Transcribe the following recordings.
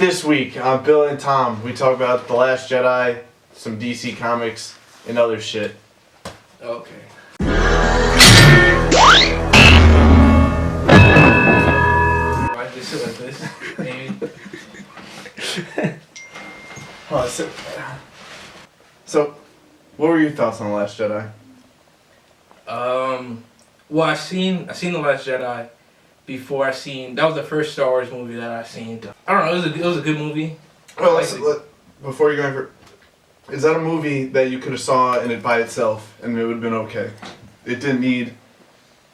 This week on Bill and Tom, we talk about The Last Jedi, some DC comics, and other shit. Okay. Why just sit like this? Maybe. So, what were your thoughts on The Last Jedi? Well, I seen The Last Jedi before that was the first Star Wars movie that I seen. I don't know, it was a good movie. Well, before you go in is that a movie that you could have saw in it by itself and it would have been okay? It didn't need,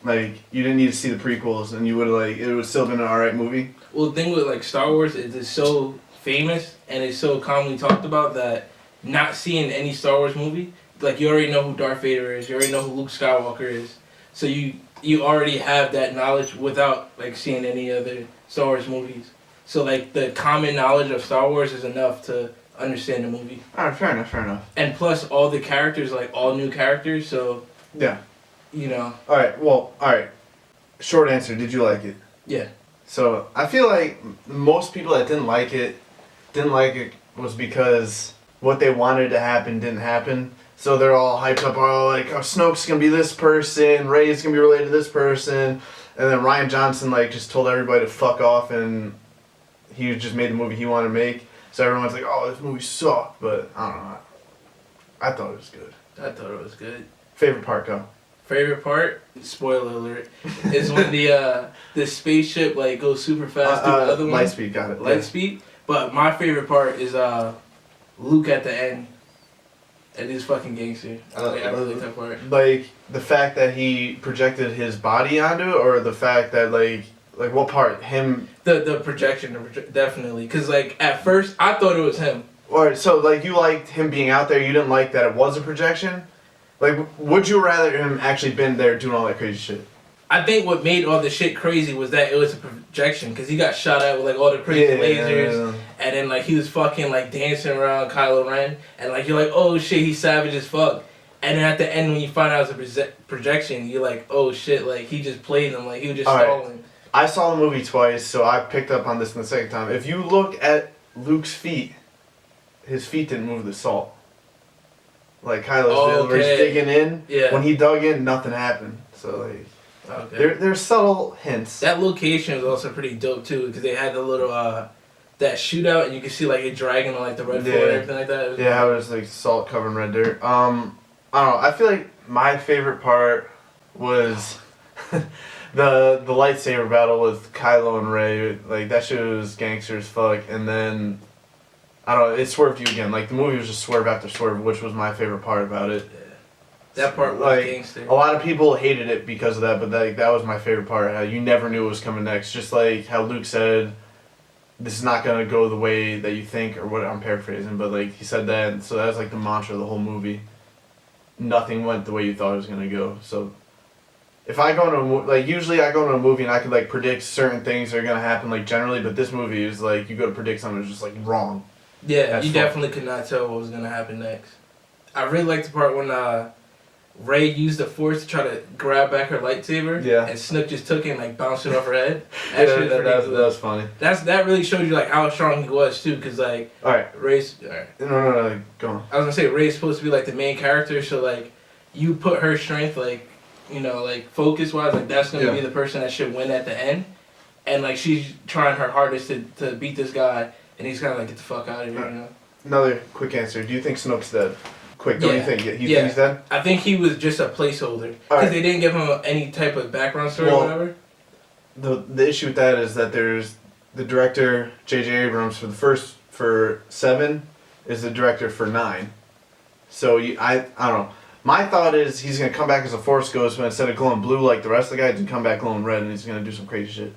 you didn't need to see the prequels and you would have, it would still been an alright movie? Well, the thing with, Star Wars is it's so famous and it's so commonly talked about that not seeing any Star Wars movie, you already know who Darth Vader is, you already know who Luke Skywalker is, so you already have that knowledge without, seeing any other Star Wars movies. So, the common knowledge of Star Wars is enough to understand the movie. Alright, fair enough. And plus, all the characters, all new characters, so... Yeah. You know. Alright. Short answer, did you like it? Yeah. So, I feel like most people that didn't like it was because what they wanted to happen didn't happen. So they're all hyped up, Snoke's gonna be this person, Rey's gonna be related to this person, and then Rian Johnson just told everybody to fuck off, and he just made the movie he wanted to make. So everyone's like, oh, this movie sucked, but I don't know. I thought it was good. I thought it was good. Favorite part, go. Favorite part, spoiler alert, is when the spaceship goes super fast through the other one. Lightspeed, got it. Lightspeed. But my favorite part is Luke at the end. And he's fucking gangster. I really like that part. The fact that he projected his body onto it, or the fact that what part? Him. The projection, definitely. Cause at first I thought it was him. Alright, so you liked him being out there. You didn't like that it was a projection. Would you rather him actually been there doing all that crazy shit? I think what made all the shit crazy was that it was a projection, cause he got shot at with all the crazy lasers, and then he was fucking dancing around Kylo Ren, and you're like, oh shit, he's savage as fuck, and then at the end when you find out it's a projection, you're like, oh shit, he just played him, he was just stalling. I saw the movie twice, so I picked up on this in the second time. If you look at Luke's feet, his feet didn't move the salt. Kylo's where he's digging in. Yeah. When he dug in, nothing happened. So okay. There's subtle hints. That location was also pretty dope too, because they had the little that shootout, and you could see it dragging on the red floor and everything like that. It was salt covered in red dirt. I don't know. I feel like my favorite part was the lightsaber battle with Kylo and Rey. That shit was gangster as fuck. And then I don't know. It swerved you again. The movie was just swerve after swerve, which was my favorite part about it. Yeah. That part was gangster. A lot of people hated it because of that, but that was my favorite part. How you never knew what was coming next. Just how Luke said, "This is not gonna go the way that you think," or what I'm paraphrasing, but he said that, and so that was the mantra of the whole movie. Nothing went the way you thought it was gonna go. So, if I go into usually I go into a movie and I could predict certain things that are gonna happen generally, but this movie is you go to predict something that's just wrong. Yeah, you definitely could not tell what was gonna happen next. I really liked the part when Rey used the Force to try to grab back her lightsaber. Yeah. And Snook just took it and bounced it off her head. That was funny. That really showed you how strong he was too, because alright. Rey's. Alright. No, go on. I was gonna say Rey's supposed to be the main character, so you put her strength focus wise, that's gonna be the person that should win at the end, and she's trying her hardest to beat this guy, and he's kind of get the fuck out of here. You know? Another quick answer. Do you think Snoke's dead? Quick, don't you think? You think he's dead? I think he was just a placeholder. Because they didn't give him any type of background story or whatever. The issue with that is that there's the director, J.J. Abrams, for 7, is the director for 9. So, I don't know. My thought is he's going to come back as a Force Ghost, but instead of glowing blue like the rest of the guys, he's come back glowing red, and he's going to do some crazy shit.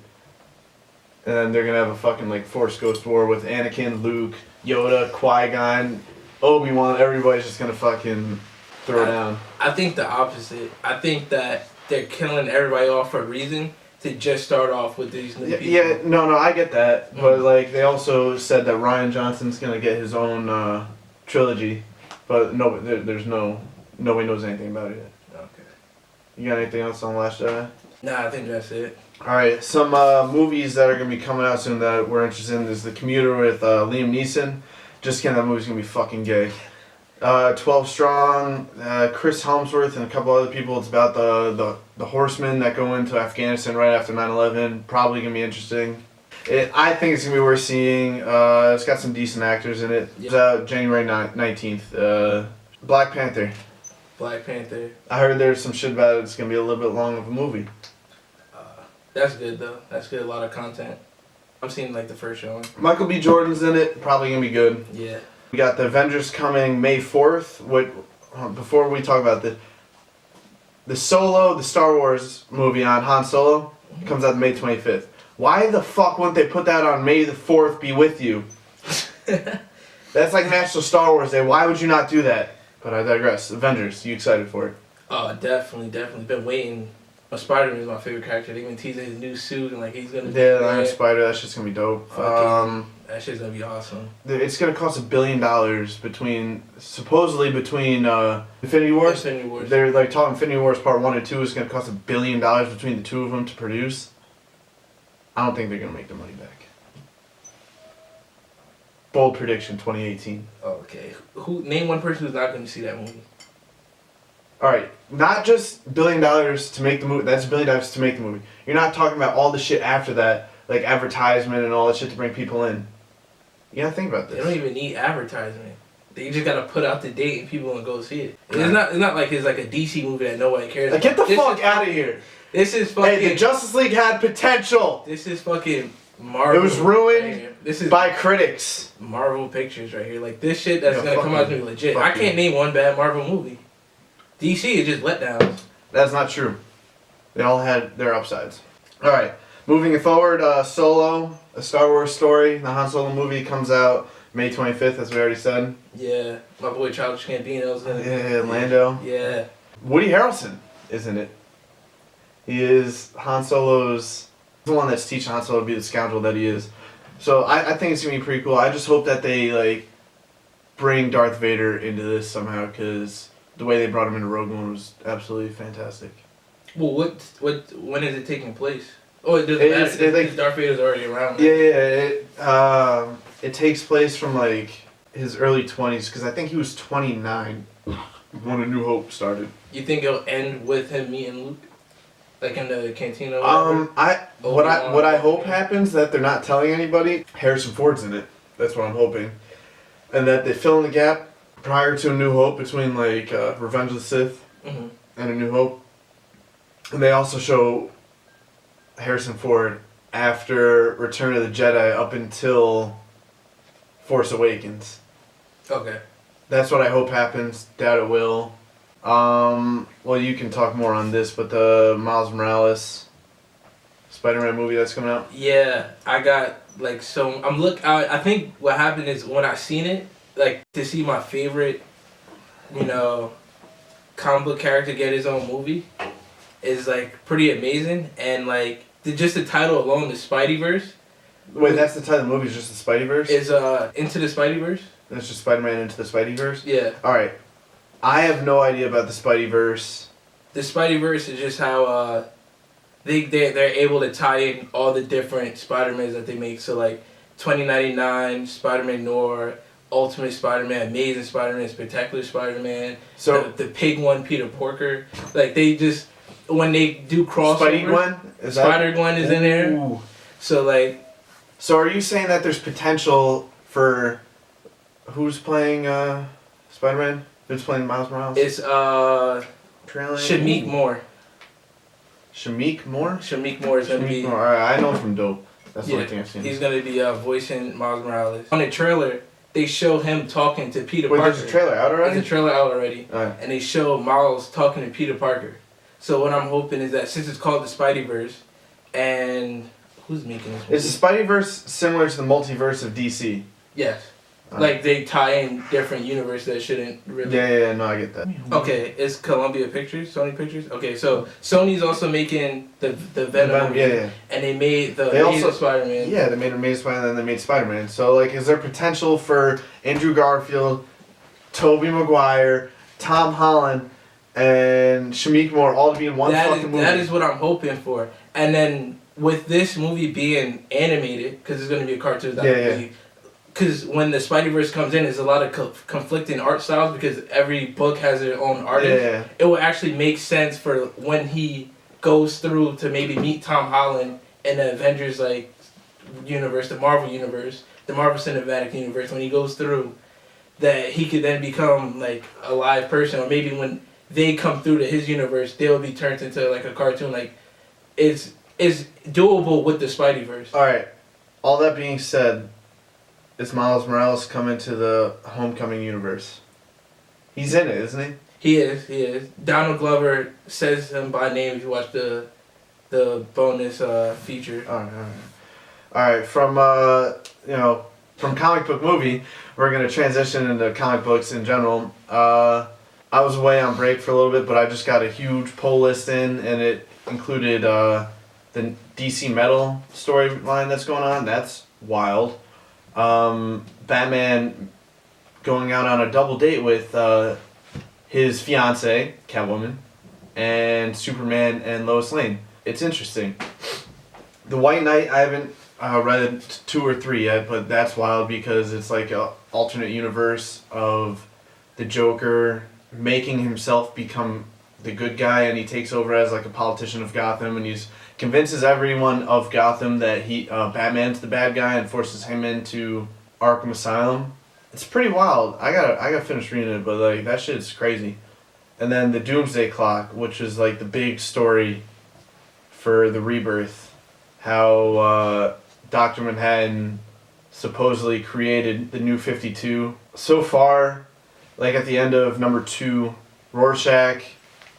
And then they're going to have a fucking Force Ghost war with Anakin, Luke, Yoda, Qui-Gon, Obi-Wan. Everybody's just going to fucking throw down. I think the opposite. I think that they're killing everybody off for a reason to just start off with these new people. Yeah, no, I get that. Mm-hmm. But they also said that Rian Johnson's going to get his own trilogy. But nobody knows anything about it yet. Okay. You got anything else on Last Jedi? Nah, I think that's it. All right, some movies that are gonna be coming out soon that we're interested in is The Commuter with Liam Neeson. Just kidding, that movie's gonna be fucking gay. 12 Strong, Chris Helmsworth and a couple other people. It's about the horsemen that go into Afghanistan right after 9/11. Probably gonna be interesting. I think it's gonna be worth seeing. It's got some decent actors in it. It's out January 19th. Black Panther. Black Panther. I heard there's some shit about it. It's gonna be a little bit long of a movie. That's good though. That's good. A lot of content. I'm seeing like the first showing. Michael B. Jordan's in it. Probably gonna be good. Yeah. We got the Avengers coming May 4th. Before we talk about the Solo, the Star Wars movie on Han Solo, comes out May 25th. Why the fuck wouldn't they put that on May the 4th be with you? That's like National Star Wars Day. Why would you not do that? But I digress. Avengers, you excited for it? Oh, definitely. Been waiting. Spider-Man is my favorite character. They've been teasing his new suit and like he's gonna. Yeah, the Iron Spider. That shit's gonna be dope. That shit's gonna be awesome. It's gonna cost $1 billion supposedly between Infinity Wars. Infinity Wars. They're like talking Infinity Wars Part 1 and 2 is gonna cost $1 billion between the two of them to produce. I don't think they're gonna make the money back. Bold prediction, 2018. Okay. Name one person who's not gonna see that movie. All right, not just $1 billion to make the movie. That's $1 billion to make the movie. You're not talking about all the shit after that, like advertisement and all that shit to bring people in. You gotta think about this. They don't even need advertisement. They just gotta put out the date and people gonna go see it. It's not like it's like a DC movie that nobody cares about. Get the fuck out of here. This is fucking. Hey, the Justice League had potential. This is fucking Marvel. It was ruined by critics. Marvel Pictures right here. Like this shit that's gonna come out to be legit. I can't name one bad Marvel movie. DC is just letdowns. That's not true. They all had their upsides. All right, moving forward, Solo, a Star Wars story. The Han Solo movie comes out May 25th, as we already said. Yeah, my boy Childish Gambino's gonna. Yeah, Lando. Yeah. Woody Harrelson is in it. He is Han Solo's the one that's teaching Han Solo to be the scoundrel that he is. So I think it's gonna be pretty cool. I just hope that they like bring Darth Vader into this somehow, because the way they brought him into Rogue One was absolutely fantastic. Well, when is it taking place? Oh, it doesn't matter. Because Darth Vader's already around. Yeah. It takes place from like his early 20s, because I think he was 29 when A New Hope started. You think it'll end with him meeting Luke, like in the cantina? What I hope happens that they're not telling anybody. Harrison Ford's in it. That's what I'm hoping, and that they fill in the gap prior to A New Hope between like Revenge of the Sith and A New Hope. And they also show Harrison Ford after Return of the Jedi up until Force Awakens. Okay. That's what I hope happens. Doubt it will. Well, you can talk more on this, but the Miles Morales Spider-Man movie that's coming out. Yeah, I got like so. I think what happened is when I seen it, like to see my favorite, comic book character get his own movie, is like pretty amazing, and like just the title alone, the Spideyverse. Wait, that's the title of the movie? Is just the Spideyverse? Is Into the Spideyverse. That's just Spider-Man Into the Spideyverse. Yeah. All right, I have no idea about the Spideyverse. The Spideyverse is just how they're able to tie in all the different Spider-Mans that they make. So like 2099, Spider-Man Noir, Ultimate Spider-Man, Amazing Spider-Man, Spectacular Spider-Man. So the pig one, Peter Porker. Like they just when they do crossover. Spider-Gwen is in there. So like. So are you saying that there's potential for who's playing Spider-Man? Who's playing Miles Morales? It's Shamik Moore. Shamik Moore? Shamik Moore is going to be... Moore. Alright, I know him from Dope. That's the only thing I've seen. He's going to be voicing Miles Morales. On the trailer, they show him talking to Peter Parker. Wait, there's a trailer out already? There's a trailer out already. Right. And they show Miles talking to Peter Parker. So what I'm hoping is that since it's called the Spideyverse, and... Who's making this movie? Is the Spideyverse similar to the multiverse of DC? Yes. Like they tie in different universes that shouldn't really. Yeah, no, I get that. Okay, it's Columbia Pictures, Sony Pictures. Okay, so Sony's also making the Venom movie, and they made the Amazing Spider-Man. Yeah, they made Amazing Spider-Man, and then they made Spider-Man. So like, is there potential for Andrew Garfield, Tobey Maguire, Tom Holland, and Shamik Moore all to be in one fucking movie? That is what I'm hoping for, and then with this movie being animated, because it's going to be a cartoon, Yeah. because when the Spideyverse comes in, there's a lot of conflicting art styles because every book has their own artist. Yeah. It will actually make sense for when he goes through to maybe meet Tom Holland in the Avengers like universe, the Marvel universe, the Marvel Cinematic Universe. When he goes through, that he could then become like a live person, or maybe when they come through to his universe, they'll be turned into like a cartoon. Like, it's doable with the Spideyverse. All right. All that being said, is Miles Morales coming to the Homecoming universe? He's in it, isn't he? He is. Donald Glover says him by name if you watch the bonus feature. All right. From from comic book movie, we're gonna transition into comic books in general. I was away on break for a little bit, but I just got a huge poll list in, and it included the DC Metal storyline that's going on. That's wild. Batman going out on a double date with his fiance Catwoman, and Superman and Lois Lane. It's interesting. The White Knight, I haven't read 2 or 3 yet, but that's wild because it's like a alternate universe of the Joker making himself become the good guy, and he takes over as like a politician of Gotham, and he's convinces everyone of Gotham that Batman's the bad guy and forces him into Arkham Asylum. It's pretty wild. I gotta finish reading it, but like that shit's crazy. And then the Doomsday Clock, which is like the big story for the Rebirth, how Dr. Manhattan supposedly created the New 52. So far, like at the end of number 2, Rorschach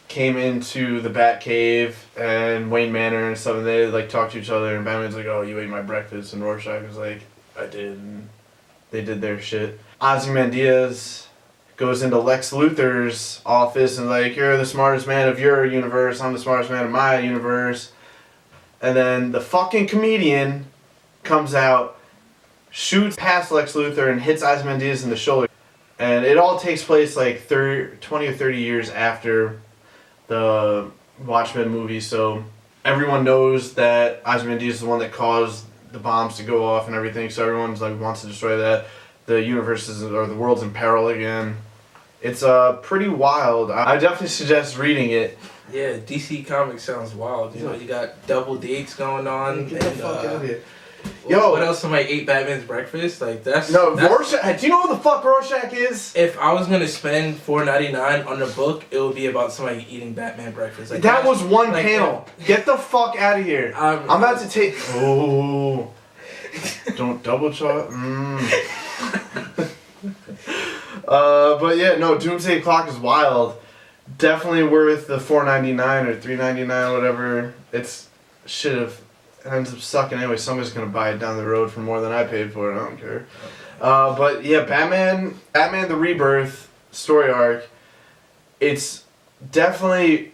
came into the Batcave and Wayne Manor and stuff, and they like talked to each other, and Batman's like, "Oh, you ate my breakfast," and Rorschach was like, "I did," and they did their shit. Ozymandias goes into Lex Luthor's office and like, "You're the smartest man of your universe, I'm the smartest man of my universe." And then the fucking comedian comes out, shoots past Lex Luthor and hits Ozymandias in the shoulder. And it all takes place like 20 or 30 years after the Watchmen movie, so everyone knows that Ozymandias is the one that caused the bombs to go off and everything, so everyone's like wants to destroy that. The universe or the world's in peril again. It's pretty wild. I definitely suggest reading it. Yeah, DC Comics sounds wild. You know, you got double dates going on. Get the fuck out of here. Yo, what else? Somebody ate Batman's breakfast? Like that's Rorschach. Do you know what the fuck Rorschach is? If I was gonna spend $4.99 on a book, it would be about somebody eating Batman breakfast. Like that was one panel. Get the fuck out of here. I'm about to take. Oh, don't double chop. But yeah, no. Doomsday Clock is wild. Definitely worth the $4.99 or $3.99, whatever. It's shit if it ends up sucking anyway. Somebody's gonna buy it down the road for more than I paid for it. I don't care. But yeah, Batman the Rebirth story arc. It's definitely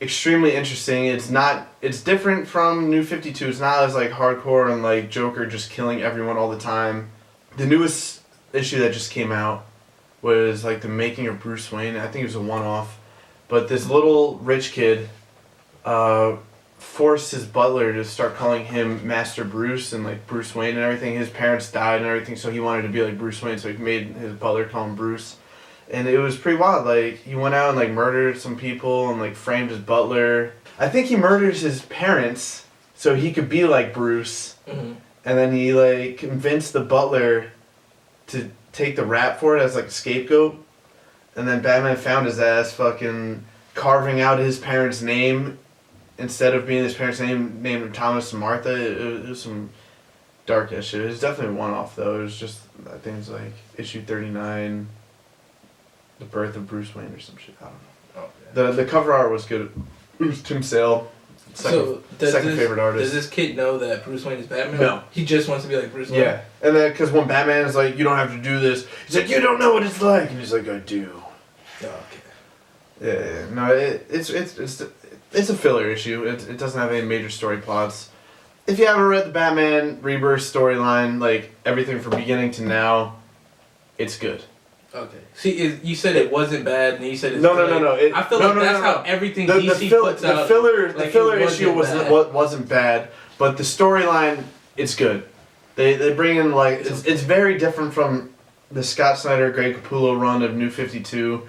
extremely interesting. It's different from New 52. It's not as like hardcore and like Joker just killing everyone all the time. The newest issue that just came out was like the making of Bruce Wayne. I think it was a one-off, but this little rich kid forced his butler to start calling him Master Bruce and like Bruce Wayne and everything. His parents died and everything, so he wanted to be like Bruce Wayne, so he made his butler call him Bruce. And it was pretty wild. Like he went out and like murdered some people and like framed his butler. I think he murders his parents so he could be like Bruce. Mm-hmm. And then he like convinced the butler to take the rap for it as like a scapegoat. And then Batman found his ass fucking carving out his parents' name instead of being his parents' name, named him Thomas and Martha. It was some dark ass shit. It was definitely a one-off though. It was just, I think it's like issue 39, The Birth of Bruce Wayne or some shit. I don't know. Oh, yeah. The cover art was good. It was Tim Sale. Second favorite artist. Does this kid know that Bruce Wayne is Batman? No. He just wants to be like Bruce Wayne? Yeah. And then, because when Batman is like, "You don't have to do this," he's like, "You don't know what it's like." And he's like, "I do." Oh, okay. Yeah. No, it's a filler issue. It doesn't have any major story plots. If you haven't read the Batman Rebirth storyline, like everything from beginning to now, it's good. Okay. See, you said it wasn't bad, and you said it's no. I feel like that's how everything DC puts out. The filler issue wasn't bad, but the storyline, it's good. They bring in like it's very different from the Scott Snyder, Greg Capullo run of New 52.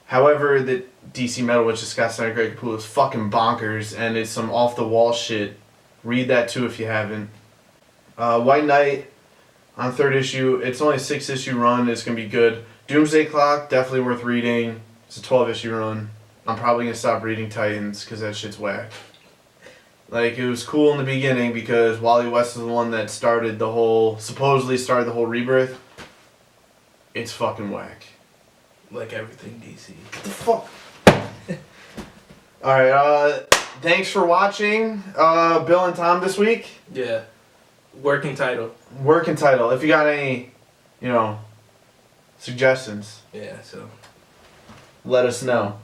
However, the DC Metal, which is Scott Snyder, Greg Capullo, is fucking bonkers, and it's some off the wall shit. Read that too if you haven't. White Knight on 3rd issue. It's only a 6-issue run. It's gonna be good. Doomsday Clock, definitely worth reading. It's a 12-issue run. I'm probably gonna stop reading Titans because that shit's whack. Like, it was cool in the beginning because Wally West is the one that supposedly started the whole rebirth. It's fucking whack. Like everything DC. What the fuck? Alright, thanks for watching Bill and Tom this week. Yeah. Working title. Working title. If you got any, suggestions, Yeah, so. let us know.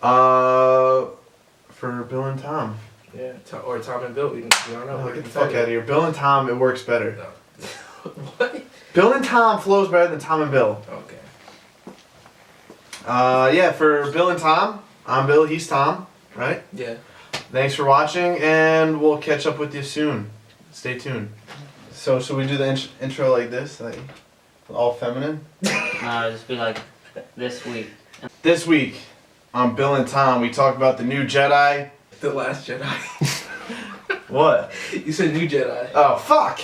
For Bill and Tom. Yeah, or Tom and Bill. We don't know. Oh, get the fuck out of here. Bill and Tom, it works better. No. What? Bill and Tom flows better than Tom and Bill. Okay. Yeah, for Bill and Tom, I'm Bill, he's Tom, right? Yeah. Thanks for watching, and we'll catch up with you soon. Stay tuned. So, should we do the intro like this? Like, all feminine? No, just be like, this week. This week, on Bill and Tom, we talk about the new Jedi. The Last Jedi. What? You said New Jedi. Oh, fuck!